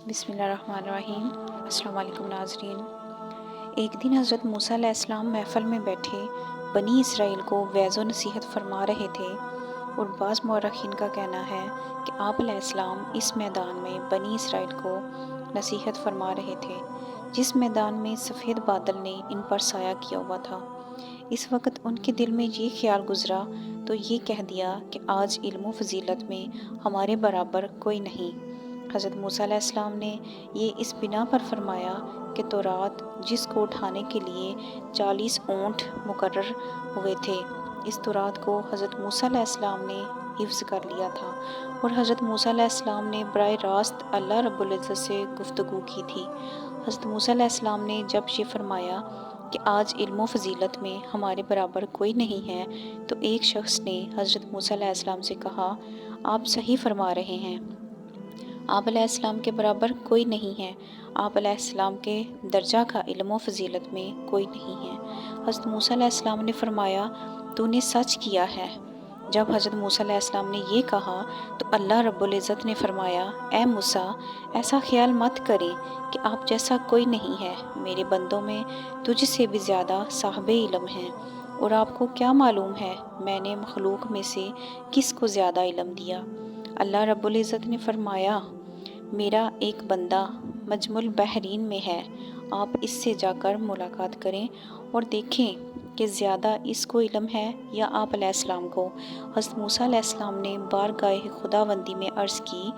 بسم اللہ الرحمن الرحیم۔ السلام علیکم ناظرین۔ ایک دن حضرت موسیٰ علیہ السلام محفل میں بیٹھے بنی اسرائیل کو وعظ و نصیحت فرما رہے تھے، اور بعض مورخین کا کہنا ہے کہ آپ علیہ السلام اس میدان میں بنی اسرائیل کو نصیحت فرما رہے تھے جس میدان میں سفید بادل نے ان پر سایہ کیا ہوا تھا۔ اس وقت ان کے دل میں یہ خیال گزرا تو یہ کہہ دیا کہ آج علم و فضیلت میں ہمارے برابر کوئی نہیں۔ حضرت موسیٰ علیہ السلام نے یہ اس بنا پر فرمایا کہ تورات جس کو اٹھانے کے لیے 40 اونٹ مقرر ہوئے تھے، اس تورات کو حضرت موسیٰ علیہ السلام نے حفظ کر لیا تھا، اور حضرت موسیٰ علیہ السلام نے براہ راست اللہ رب العزت سے گفتگو کی تھی۔ حضرت موسیٰ علیہ السلام نے جب یہ فرمایا کہ آج علم و فضیلت میں ہمارے برابر کوئی نہیں ہے، تو ایک شخص نے حضرت موسیٰ علیہ السلام سے کہا، آپ صحیح فرما رہے ہیں، آپ علیہ السلام کے برابر کوئی نہیں ہے، آپ علیہ السلام کے درجہ کا علم و فضیلت میں کوئی نہیں ہے۔ حضرت موسیٰ علیہ السلام نے فرمایا، تو نے سچ کیا ہے۔ جب حضرت موسیٰ علیہ السلام نے یہ کہا تو اللہ رب العزت نے فرمایا، اے موسیٰ، ایسا خیال مت کریں کہ آپ جیسا کوئی نہیں ہے، میرے بندوں میں تجھ سے بھی زیادہ صاحب علم ہیں، اور آپ کو کیا معلوم ہے میں نے مخلوق میں سے کس کو زیادہ علم دیا۔ اللہ رب العزت نے فرمایا، میرا ایک بندہ مجمع البحرین میں ہے، آپ اس سے جا کر ملاقات کریں اور دیکھیں کہ زیادہ اس کو علم ہے یا آپ علیہ السلام کو۔ حضرت موسیٰ علیہ السلام نے بارگاہ خداوندی میں عرض کی،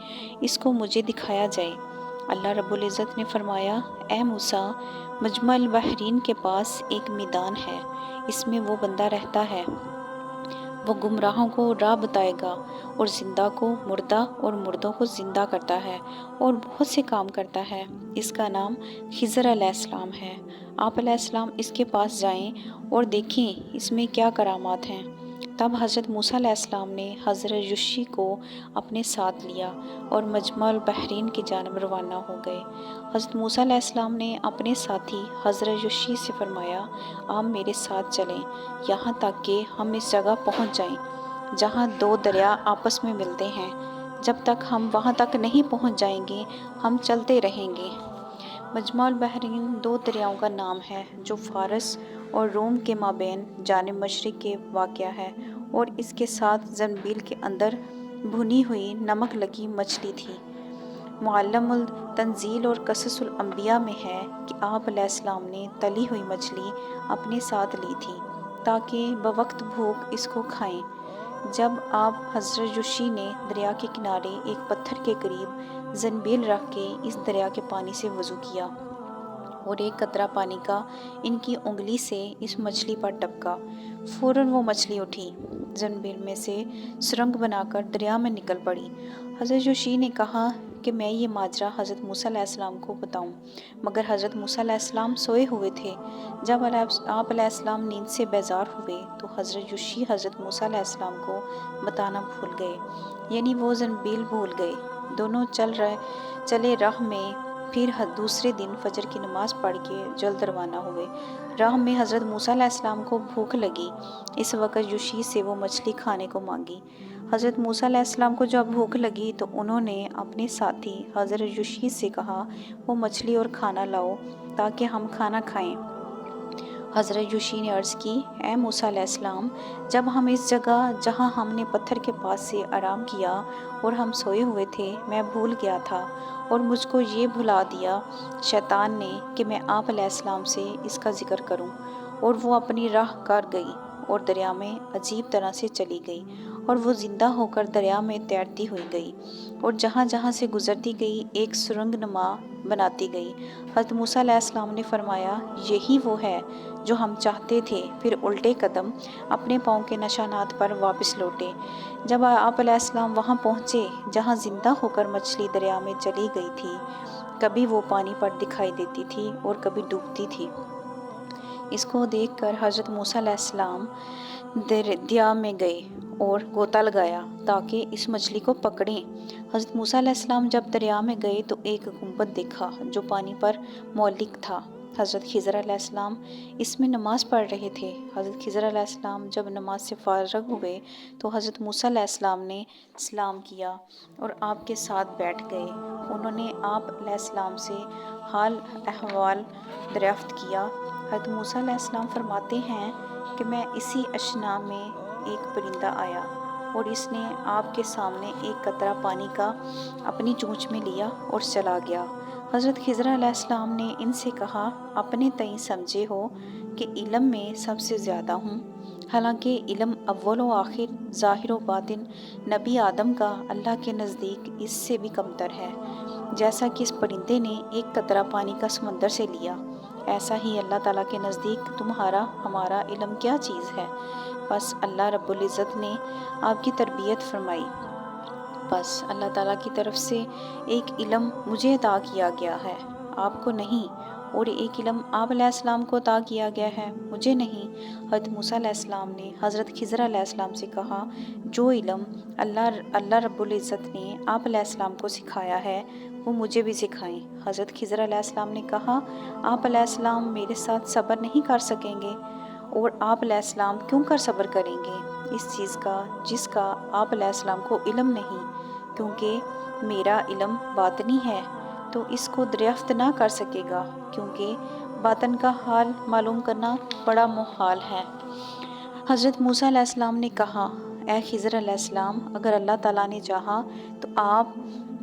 اس کو مجھے دکھایا جائے۔ اللہ رب العزت نے فرمایا، اے موسیٰ، مجمع البحرین کے پاس ایک میدان ہے، اس میں وہ بندہ رہتا ہے، وہ گمراہوں کو راہ بتائے گا، اور زندہ کو مردہ اور مردوں کو زندہ کرتا ہے، اور بہت سے کام کرتا ہے۔ اس کا نام خضر علیہ السلام ہے۔ آپ علیہ السلام اس کے پاس جائیں اور دیکھیں اس میں کیا کرامات ہیں۔ تب حضرت موسیٰ علیہ السلام نے حضرت یوشع کو اپنے ساتھ لیا اور مجمع البحرین کی جانب روانہ ہو گئے۔ حضرت موسیٰ علیہ السلام نے اپنے ساتھی حضرت یوشع سے فرمایا، آپ میرے ساتھ چلیں یہاں تک کہ ہم اس جگہ پہنچ جائیں جہاں دو دریا آپس میں ملتے ہیں، جب تک ہم وہاں تک نہیں پہنچ جائیں گے ہم چلتے رہیں گے۔ مجمع البحرین دو دریاؤں کا نام ہے جو فارس اور روم کے مابین جانب مشرق کے واقع ہے، اور اس کے ساتھ زنبیل کے اندر بھنی ہوئی نمک لگی مچھلی تھی۔ معلم التنزیل اور قصص الانبیاء میں ہے کہ آپ علیہ السلام نے تلی ہوئی مچھلی اپنے ساتھ لی تھی تاکہ بوقت بھوک اس کو کھائیں۔ جب آپ حضرت یوشع نے دریا کے کنارے ایک پتھر کے قریب زنبیل رکھ کے اس دریا کے پانی سے وضو کیا، اور ایک قطرہ پانی کا ان کی انگلی سے اس مچھلی پر ٹپکا، فوراً وہ مچھلی اٹھی، زنبیل میں سے سرنگ بنا کر دریا میں نکل پڑی۔ حضرت یوشع نے کہا کہ میں یہ ماجرا حضرت موسیٰ علیہ السلام کو بتاؤں، مگر حضرت موسیٰ علیہ السلام سوئے ہوئے تھے۔ جب آپ علیہ السلام نیند سے بیدار ہوئے تو حضرت یوشع حضرت موسیٰ علیہ السلام کو بتانا بھول گئے، یعنی وہ زنبیل بھول گئے۔ دونوں چلے راہ میں، پھر دوسرے دن فجر کی نماز پڑھ کے جلد روانہ ہوئے۔ راہ میں حضرت موسیٰ علیہ السلام کو بھوک لگی، اس وقت یوشع سے وہ مچھلی کھانے کو مانگی۔ حضرت موسیٰ علیہ السلام کو جب بھوک لگی تو انہوں نے اپنے ساتھی حضرت یوشع سے کہا، وہ مچھلی اور کھانا لاؤ تاکہ ہم کھانا کھائیں۔ حضرت یوشع نے عرض کی، اے موسیٰ علیہ السلام، جب ہم اس جگہ جہاں ہم نے پتھر کے پاس سے آرام کیا اور ہم سوئے ہوئے تھے، میں بھول گیا تھا، اور مجھ کو یہ بھلا دیا شیطان نے کہ میں آپ علیہ السلام سے اس کا ذکر کروں، اور وہ اپنی راہ کر گئی اور دریا میں عجیب طرح سے چلی گئی، اور وہ زندہ ہو کر دریا میں تیرتی ہوئی گئی، اور جہاں جہاں سے گزرتی گئی ایک سرنگ نما بناتی گئی۔ حضرت موسیٰ علیہ السلام نے فرمایا، یہی وہ ہے جو ہم چاہتے تھے، پھر الٹے قدم اپنے پاؤں کے نشانات پر واپس لوٹے۔ جب آپ علیہ السلام وہاں پہنچے جہاں زندہ ہو کر مچھلی دریا میں چلی گئی تھی، کبھی وہ پانی پر دکھائی دیتی تھی اور کبھی ڈوبتی تھی۔ اس کو دیکھ کر حضرت موسیٰ علیہ السلام دریا میں گئے اور غوطہ لگایا تاکہ اس مچھلی کو پکڑیں۔ حضرت موسیٰ علیہ السلام جب دریا میں گئے تو ایک گنبد دیکھا جو پانی پر معلق تھا۔ حضرت خضر علیہ السلام اس میں نماز پڑھ رہے تھے۔ حضرت خضر علیہ السلام جب نماز سے فارغ ہوئے تو حضرت موسیٰ علیہ السلام نے سلام کیا اور آپ کے ساتھ بیٹھ گئے۔ انہوں نے آپ علیہ السلام سے حال احوال دریافت کیا۔ حضرت موسیٰ علیہ السلام فرماتے ہیں کہ میں اسی اشنا میں ایک پرندہ آیا اور اس نے آپ کے سامنے ایک قطرہ پانی کا اپنی چونچ میں لیا اور چلا گیا۔ حضرت خضر علیہ السلام نے ان سے کہا، اپنے تئیں سمجھے ہو کہ علم میں سب سے زیادہ ہوں، حالانکہ علم اول و آخر، ظاہر و باطن نبی آدم کا اللہ کے نزدیک اس سے بھی کمتر ہے۔ جیسا کہ اس پرندے نے ایک قطرہ پانی کا سمندر سے لیا، ایسا ہی اللہ تعالیٰ کے نزدیک تمہارا ہمارا علم کیا چیز ہے۔ بس اللہ رب العزت نے آپ کی تربیت فرمائی۔ بس اللہ تعالیٰ کی طرف سے ایک علم مجھے عطا کیا گیا ہے، آپ کو نہیں، اور ایک علم آپ علیہ السلام کو عطا کیا گیا ہے، مجھے نہیں۔ حضرت موسیٰ علیہ السلام نے حضرت خضر علیہ السلام سے کہا، جو علم اللہ رب العزت نے آپ علیہ السلام کو سکھایا ہے وہ مجھے بھی سکھائیں۔ حضرت خضر علیہ السلام نے کہا، آپ علیہ السلام میرے ساتھ صبر نہیں کر سکیں گے؟ اور آپ علیہ السلام کیوں کر صبر کریں گے اس چیز کا جس کا آپ علیہ السلام کو علم نہیں؟ کیونکہ میرا علم باطنی ہے تو اس کو دریافت نہ کر سکے گا، کیونکہ باطن کا حال معلوم کرنا بڑا محال ہے۔ حضرت موسیٰ علیہ السلام نے کہا، اے خضر علیہ السلام، اگر اللہ تعالیٰ نے چاہا تو آپ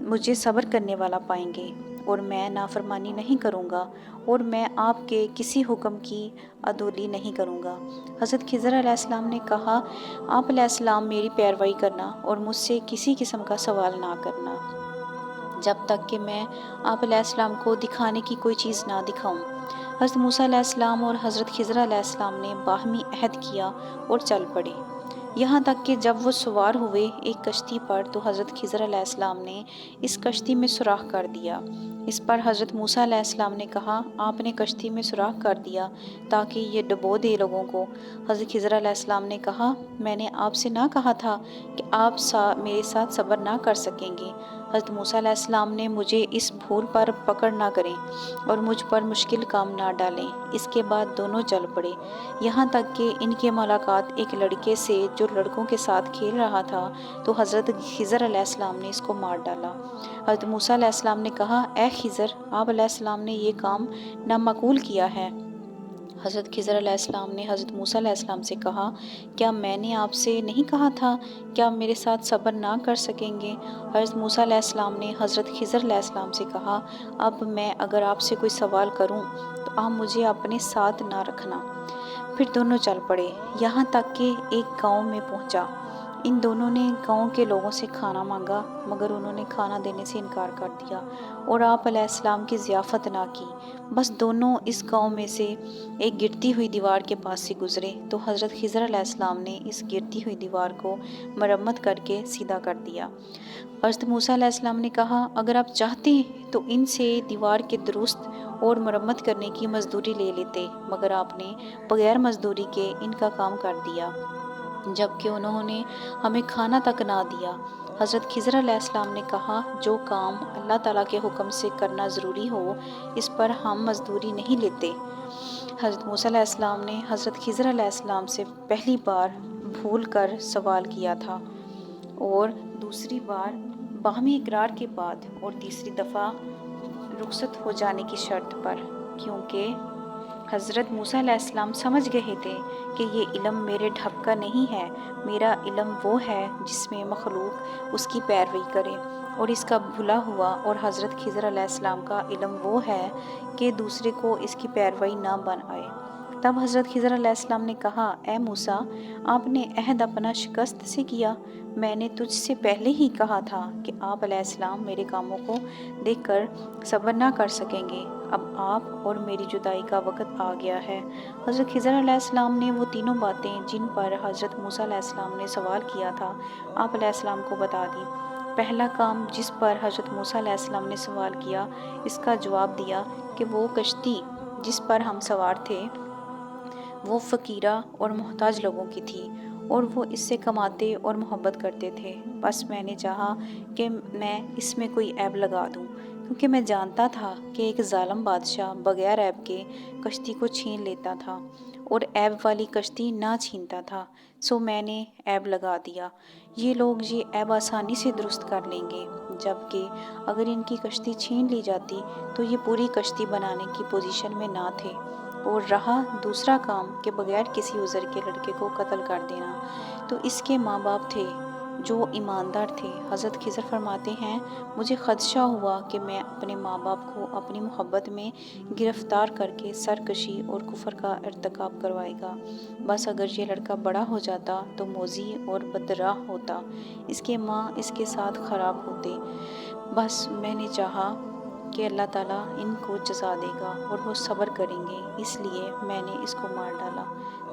مجھے صبر کرنے والا پائیں گے اور میں نافرمانی نہیں کروں گا اور میں آپ کے کسی حکم کی عدولی نہیں کروں گا۔ حضرت خضر علیہ السلام نے کہا، آپ علیہ السلام میری پیروی کرنا اور مجھ سے کسی قسم کا سوال نہ کرنا جب تک کہ میں آپ علیہ السلام کو دکھانے کی کوئی چیز نہ دکھاؤں۔ حضرت موسیٰ علیہ السلام اور حضرت خضر علیہ السلام نے باہمی عہد کیا اور چل پڑے، یہاں تک کہ جب وہ سوار ہوئے ایک کشتی پر تو حضرت خضر علیہ السلام نے اس کشتی میں سوراخ کر دیا۔ اس پر حضرت موسیٰ علیہ السلام نے کہا، آپ نے کشتی میں سوراخ کر دیا تاکہ یہ ڈبو دے لوگوں کو۔ حضرت خضر علیہ السلام نے کہا، میں نے آپ سے نہ کہا تھا کہ آپ میرے ساتھ صبر نہ کر سکیں گے؟ حضرت موسیٰ علیہ السلام نے مجھے اس بھول پر پکڑ نہ کریں اور مجھ پر مشکل کام نہ ڈالیں۔ اس کے بعد دونوں چل پڑے، یہاں تک کہ ان کی ملاقات ایک لڑکے سے جو لڑکوں کے ساتھ کھیل رہا تھا تو حضرت خضر علیہ السلام نے اس کو مار ڈالا۔ حضرت موسیٰ علیہ السلام نے کہا، اے خضر، آپ علیہ السلام نے یہ کام نامعقول کیا ہے۔ حضرت خضر علیہ السلام نے حضرت موسیٰ علیہ السلام سے کہا، کیا میں نے آپ سے نہیں کہا تھا کہ آپ میرے ساتھ صبر نہ کر سکیں گے؟ حضرت موسیٰ علیہ السلام نے حضرت خضر علیہ السلام سے کہا، اب میں اگر آپ سے کوئی سوال کروں تو آپ مجھے اپنے ساتھ نہ رکھنا۔ پھر دونوں چل پڑے، یہاں تک کہ ایک گاؤں میں پہنچا۔ ان دونوں نے گاؤں کے لوگوں سے کھانا مانگا مگر انہوں نے کھانا دینے سے انکار کر دیا اور آپ علیہ السلام کی ضیافت نہ کی۔ بس دونوں اس گاؤں میں سے ایک گرتی ہوئی دیوار کے پاس سے گزرے تو حضرت خضر علیہ السلام نے اس گرتی ہوئی دیوار کو مرمت کر کے سیدھا کر دیا۔ حضرت موسیٰ علیہ السلام نے کہا، اگر آپ چاہتے تو ان سے دیوار کے درست اور مرمت کرنے کی مزدوری لے لیتے، مگر آپ نے بغیر مزدوری کے ان کا کام کر دیا، جبکہ انہوں نے ہمیں کھانا تک نہ دیا۔ حضرت خضر علیہ السلام نے کہا، جو کام اللہ تعالیٰ کے حکم سے کرنا ضروری ہو اس پر ہم مزدوری نہیں لیتے۔ حضرت موسیٰ علیہ السلام نے حضرت خضر علیہ السلام سے پہلی بار بھول کر سوال کیا تھا اور دوسری بار باہمی اقرار کے بعد اور تیسری دفعہ رخصت ہو جانے کی شرط پر، کیونکہ حضرت موسیٰ علیہ السلام سمجھ گئے تھے کہ یہ علم میرے ڈھب کا نہیں ہے، میرا علم وہ ہے جس میں مخلوق اس کی پیروی کرے اور اس کا بھلا ہوا، اور حضرت خضر علیہ السلام کا علم وہ ہے کہ دوسرے کو اس کی پیروی نہ بن آئے۔ تب حضرت خضر علیہ السلام نے کہا، اے موسیٰ، آپ نے عہد اپنا شکست سے کیا، میں نے تجھ سے پہلے ہی کہا تھا کہ آپ علیہ السلام میرے کاموں کو دیکھ کر صبر نہ کر سکیں گے، اب آپ اور میری جدائی کا وقت آ گیا ہے۔ حضرت خضر علیہ السلام نے وہ تینوں باتیں جن پر حضرت موسیٰ علیہ السلام نے سوال کیا تھا آپ علیہ السلام کو بتا دی۔ پہلا کام جس پر حضرت موسیٰ علیہ السلام نے سوال کیا، اس کا جواب دیا کہ وہ کشتی جس پر ہم سوار تھے وہ فقیرہ اور محتاج لوگوں کی تھی اور وہ اس سے کماتے اور محبت کرتے تھے، بس میں نے چاہا کہ میں اس میں کوئی عیب لگا دوں کیونکہ میں جانتا تھا کہ ایک ظالم بادشاہ بغیر عیب کے کشتی کو چھین لیتا تھا اور عیب والی کشتی نہ چھینتا تھا، سو میں نے عیب لگا دیا۔ یہ لوگ یہ عیب آسانی سے درست کر لیں گے، جبکہ اگر ان کی کشتی چھین لی جاتی تو یہ پوری کشتی بنانے کی پوزیشن میں نہ تھے۔ اور رہا دوسرا کام کہ بغیر کسی عذر کے لڑکے کو قتل کر دینا، تو اس کے ماں باپ تھے جو ایماندار تھے۔ حضرت خضر فرماتے ہیں، مجھے خدشہ ہوا کہ میں اپنے ماں باپ کو اپنی محبت میں گرفتار کر کے سرکشی اور کفر کا ارتکاب کروائے گا۔ بس اگر یہ لڑکا بڑا ہو جاتا تو موذی اور بدراہ ہوتا، اس کے ماں اس کے ساتھ خراب ہوتے۔ بس میں نے چاہا کہ اللہ تعالیٰ ان کو جزا دے گا اور وہ صبر کریں گے، اس لیے میں نے اس کو مار ڈالا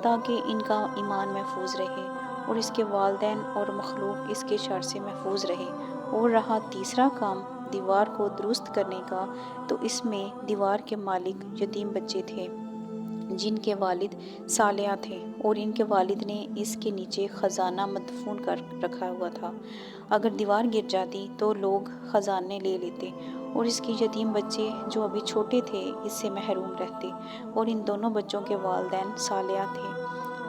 تاکہ ان کا ایمان محفوظ رہے اور اس کے والدین اور مخلوق اس کے شر سے محفوظ رہے۔ اور رہا تیسرا کام دیوار کو درست کرنے کا، تو اس میں دیوار کے مالک یتیم بچے تھے جن کے والد صالح تھے، اور ان کے والد نے اس کے نیچے خزانہ مدفون کر رکھا ہوا تھا۔ اگر دیوار گر جاتی تو لوگ خزانے لے لیتے اور اس کے یتیم بچے جو ابھی چھوٹے تھے اس سے محروم رہتے۔ اور ان دونوں بچوں کے والدین صالح تھے،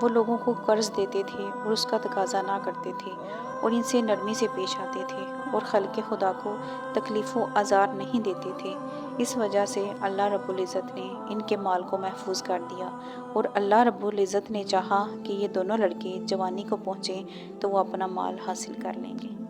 وہ لوگوں کو قرض دیتے تھے اور اس کا تقاضا نہ کرتے تھے اور ان سے نرمی سے پیش آتے تھے اور خلق خدا کو تکلیف و آزار نہیں دیتے تھے۔ اس وجہ سے اللہ رب العزت نے ان کے مال کو محفوظ کر دیا، اور اللہ رب العزت نے چاہا کہ یہ دونوں لڑکے جوانی کو پہنچیں تو وہ اپنا مال حاصل کر لیں گے۔